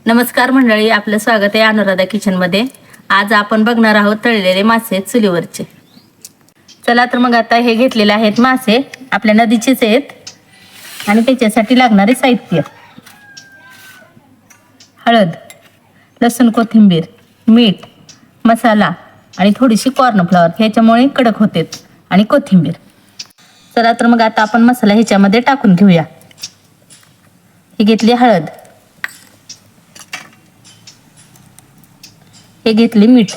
नमस्कार मंडळी, आपलं स्वागत आहे अनुराधा किचनमध्ये। आज आपण बघणार आहोत तळलेले मासे चुलीवरचे। चला तर मग आता हे घेतलेले आहेत मासे, आपल्या नदीचेच आहेत आणि त्याच्यासाठी लागणारे साहित्य: हळद, लसूण, कोथिंबीर, मीठ, मसाला आणि थोडीशी कॉर्नफ्लॉवर, ह्याच्यामुळे कडक होते, आणि कोथिंबीर। चला तर मग आता आपण मसाला ह्याच्यामध्ये टाकून घेऊया। ही घेतली हळद, हे घेतली मीठ,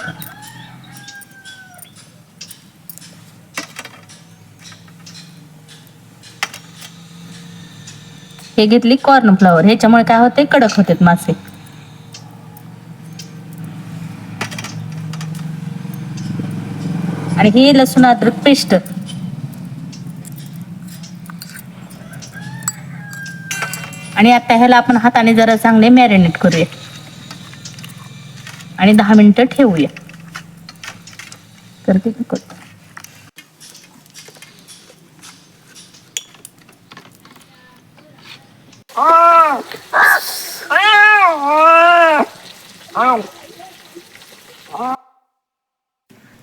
हे घेतली कॉर्नफ्लॉवर, ह्याच्यामुळे काय होते, कडक होतात मासे। आणि ही लसूण अद्रक पेस्ट, आणि आता ह्याला आपण हाताने जरा चांगले मॅरिनेट करूया आणि 10 मिनिटं ठेवूया। करते की करते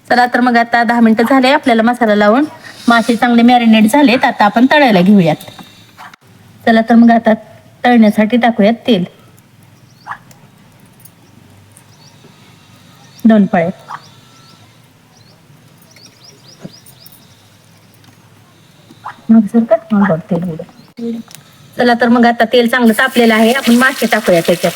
चला तर मग आता 10 मिनिटं झाले आपल्याला मसाला लावून, मासे चांगले मॅरिनेट झालेत। आता आपण तळायला घेऊयात। चला तर मग आता तळण्यासाठी टाकूयात तेल, 2 पळे। मग सर का मग तेल उडे। चला तर मग आता तेल चांगलं तापलेलं आहे, आपण मासे टाकूया त्याच्यात।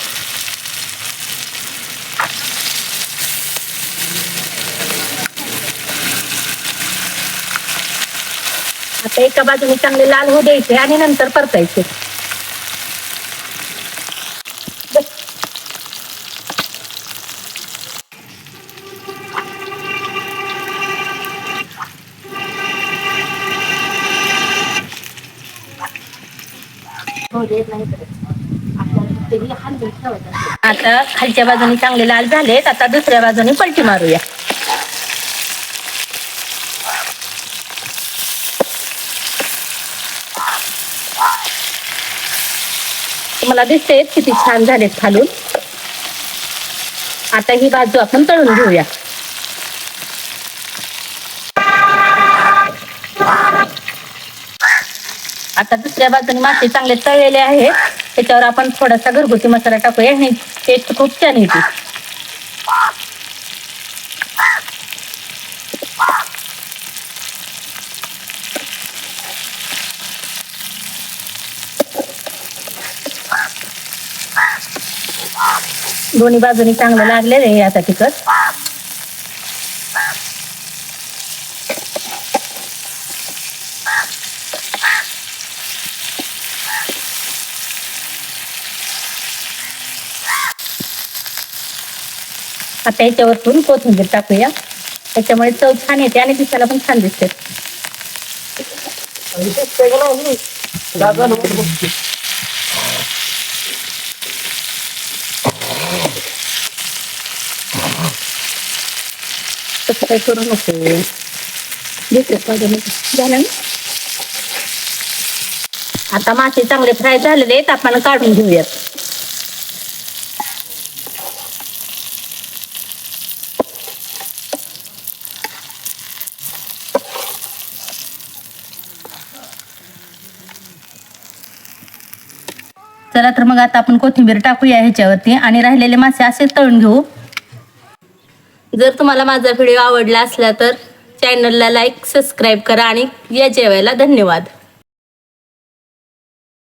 आता एका बाजूने चांगले लाल होऊ द्यायचे आणि नंतर परतायचे। आता खालच्या बाजूने चांगले लाल झालेत, आता दुसऱ्या बाजूने पलटी मारूया। तुम्हाला दिसते किती छान झालेत खालून। आता ही बाजू आपण तळून घेऊया। आता दुसऱ्या बाजूने मासे चांगले तळलेले आहेत, त्याच्यावर आपण थोडासा घरगुती मसाला टाकूया, आणि टेस्ट खूप छान येते। दोन्ही बाजूनी चांगलं लागलेलं आहे आता तिखट। आता याच्यावरतून कोथिंबीर टाकूया, त्याच्यामुळे चव छान येते आणि दिसायला पण छान दिसते। तसं काही करू नको, झालं ना। आता मासे चांगले फ्राय झालेले आहेत, आपण काढून घेऊयात। चला तर मग आता आपण कोथिंबीर टाकूया ह्याच्यावरती, आणि राहिलेले मासे असे तळून घेऊ। जर तुम्हाला माझा व्हिडिओ आवडला असला तर चॅनलला लाईक, सबस्क्राईब करा, आणि या जेवायला धन्यवाद।